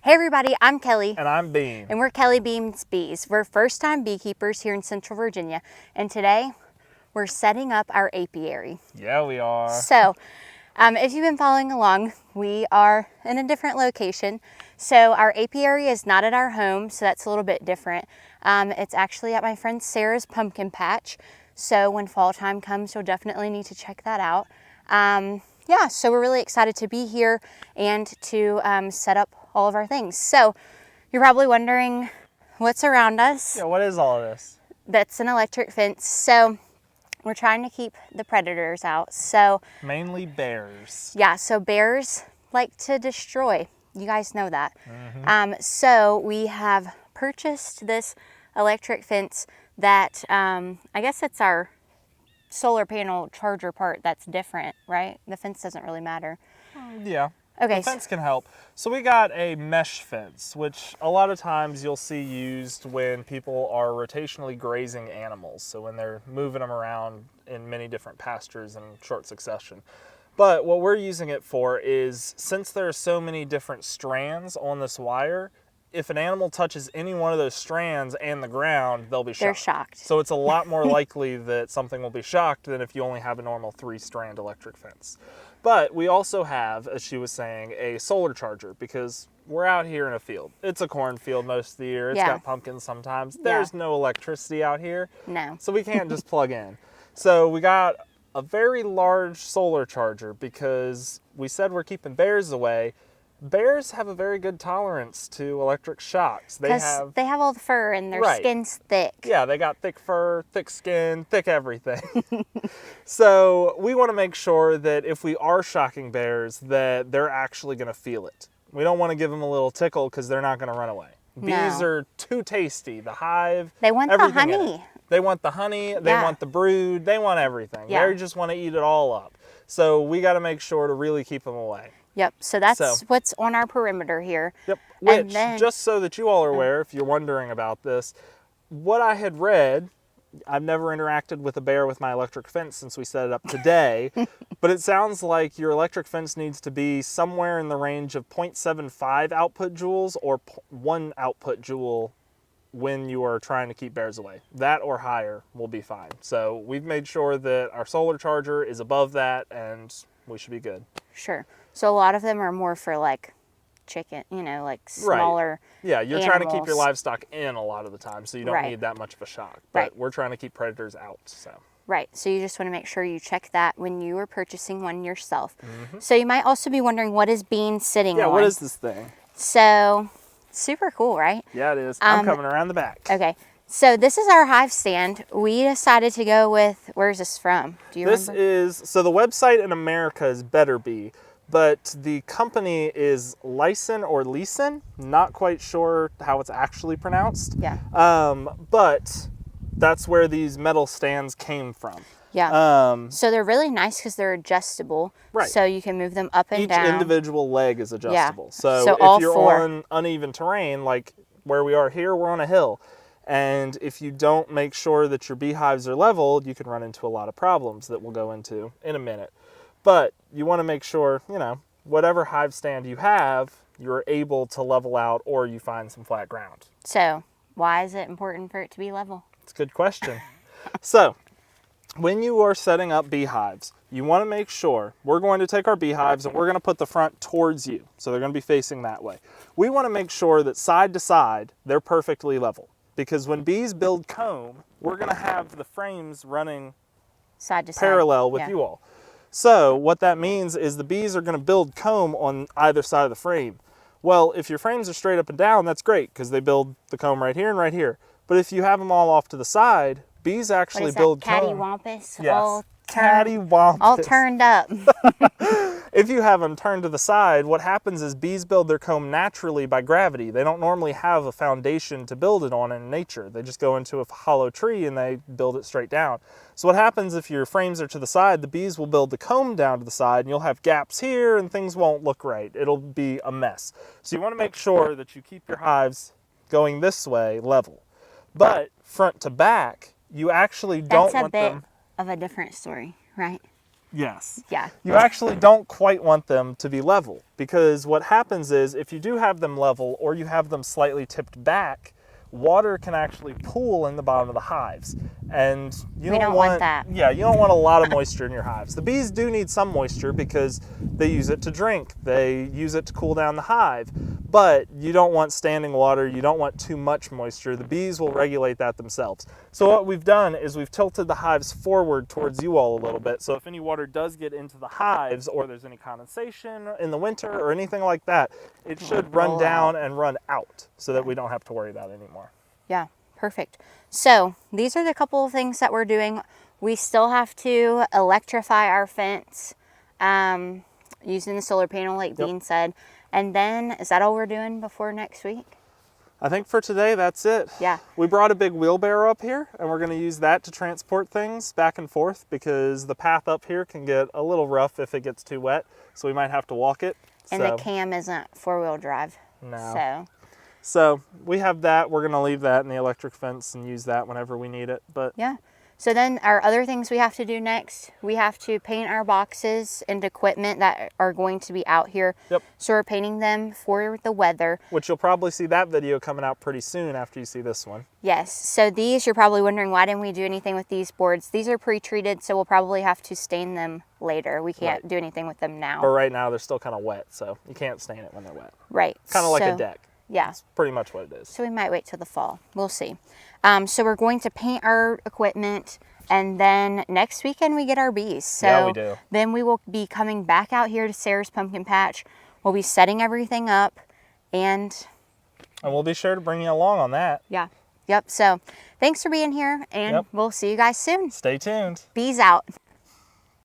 Hey everybody, I'm Kelly. And I'm Beam. And we're Kelly Beam's Bees. We're first-time beekeepers here in Central Virginia. And today, we're setting up our apiary. Yeah, we are. So, if you've been following along, we are in a different location. So our apiary is not at our home, so that's a little bit different. It's actually at my friend Sarah's pumpkin patch. So when fall time comes, you'll definitely need to check that out. Yeah, so we're really excited to be here and to set up all of our things. So you're probably wondering what's around us. Yeah, what is all of this? That's an electric fence. So we're trying to keep the predators out. So mainly bears. Yeah, so bears like to destroy. You guys know that. So we have purchased this electric fence that I guess it's our solar panel charger part that's different, right? The fence doesn't really matter. Yeah. Okay. The fence can help. So we got a mesh fence, which a lot of times you'll see used when people are rotationally grazing animals. So when they're moving them around in many different pastures in short succession. But what we're using it for is, since there are so many different strands on this wire, if an animal touches any one of those strands and the ground, they'll be shocked. They're shocked. So it's a lot more likely that something will be shocked than if you only have a normal 3-strand electric fence. But we also have, as she was saying, a solar charger, because we're out here in a field. It's a cornfield most of the year. It's got pumpkins sometimes. There's no electricity out here. No. So we can't just plug in. So we got a very large solar charger because we said we're keeping bears away. Bears have a very good tolerance to electric shocks. They have all the fur and their skin's thick. Yeah, they got thick fur, thick skin, thick everything. So we want to make sure that if we are shocking bears, that they're actually going to feel it. We don't want to give them a little tickle because they're not going to run away. Bees are too tasty. The hive, they want the honey. They want the honey, they want the brood, they want everything. Yeah. They just want to eat it all up. So we got to make sure to really keep them away. Yep, so that's what's on our perimeter here. Yep, which, just so that you all are aware, if you're wondering about this, what I had read, I've never interacted with a bear with my electric fence since we set it up today, but it sounds like your electric fence needs to be somewhere in the range of 0.75 output joules or 1 output joule when you are trying to keep bears away. That or higher will be fine. So we've made sure that our solar charger is above that and we should be good. Sure. So a lot of them are more for like chicken, you know, like smaller Yeah, you're animals. trying to keep your livestock in a lot of the time, so you don't need that much of a shock. But we're trying to keep predators out, so. Right, so you just want to make sure you check that when you are purchasing one yourself. So you might also be wondering, what is Bean sitting on? Yeah, what is this thing? So, super cool, right? Yeah, it is. I'm coming around the back. Okay. So this is our hive stand. We decided to go with, where's this from? Do you remember? This is, so the website in America is Better Bee, but the company is Lyson or Leeson. Not quite sure how it's actually pronounced. Yeah. But that's where these metal stands came from. Yeah. So they're really nice because they're adjustable. Right. So you can move them up and down. Each individual leg is adjustable. Yeah. So all if you're 4. on uneven terrain, like where we are here, we're on a hill. And if you don't make sure that your beehives are leveled, you can run into a lot of problems that we'll go into in a minute. But you want to make sure, you know, whatever hive stand you have, you're able to level out or you find some flat ground. So why is it important for it to be level? It's a good question. So when you are setting up beehives, you want to make sure, we're going to take our beehives and we're going to put the front towards you. So they're going to be facing that way. We want to make sure that side to side, they're perfectly level. Because when bees build comb, we're going to have the frames running side to side, parallel with you all. So what that means is the bees are going to build comb on either side of the frame. Well, if your frames are straight up and down, that's great because they build the comb right here and right here. But if you have them all off to the side, bees actually build comb. Cattywampus? Yes, cattywampus. All turned up. If you have them turned to the side, what happens is bees build their comb naturally by gravity. They don't normally have a foundation to build it on in nature. They just go into a hollow tree and they build it straight down. So what happens if your frames are to the side, the bees will build the comb down to the side and you'll have gaps here and things won't look right. It'll be a mess. So you want to make sure that you keep your hives going this way level. But front to back, you actually don't want them. That's a bit of a different story, right? Yes. Yeah. You actually don't quite want them to be level, because what happens is if you do have them level or you have them slightly tipped back, water can actually pool in the bottom of the hives. And you We don't want that. Yeah, you don't want a lot of moisture in your hives. The bees do need some moisture because they use it to drink. They use it to cool down the hive. But you don't want standing water. You don't want too much moisture. The bees will regulate that themselves. So what we've done is we've tilted the hives forward towards you all a little bit. So if any water does get into the hives, or there's any condensation in the winter or anything like that, it should run down and run out so that we don't have to worry about it anymore. Yeah, perfect. So these are the couple of things that we're doing. We still have to electrify our fence using the solar panel, like Dean said. And then, is that all we're doing before next week? I think for today, that's it. Yeah. We brought a big wheelbarrow up here, and we're going to use that to transport things back and forth because the path up here can get a little rough if it gets too wet, so we might have to walk it. And the cam isn't four-wheel drive. No. So we have that. We're going to leave that in the electric fence and use that whenever we need it. But yeah. So then our other things we have to do next, we have to paint our boxes and equipment that are going to be out here. Yep. So we're painting them for the weather. Which you'll probably see that video coming out pretty soon after you see this one. Yes. So these, you're probably wondering, why didn't we do anything with these boards? These are pre-treated, so we'll probably have to stain them later. We can't do anything with them now. But right now they're still kind of wet, so you can't stain it when they're wet. Right. Kind of like a deck. Yeah. That's pretty much what it is. So we might wait till the fall. We'll see. So we're going to paint our equipment, and then next weekend we get our bees. So yeah, we do. Then we will be coming back out here to Sarah's pumpkin patch. We'll be setting everything up, and we'll be sure to bring you along on that. Yeah. Yep. So thanks for being here, and we'll see you guys soon. Stay tuned. Bees out.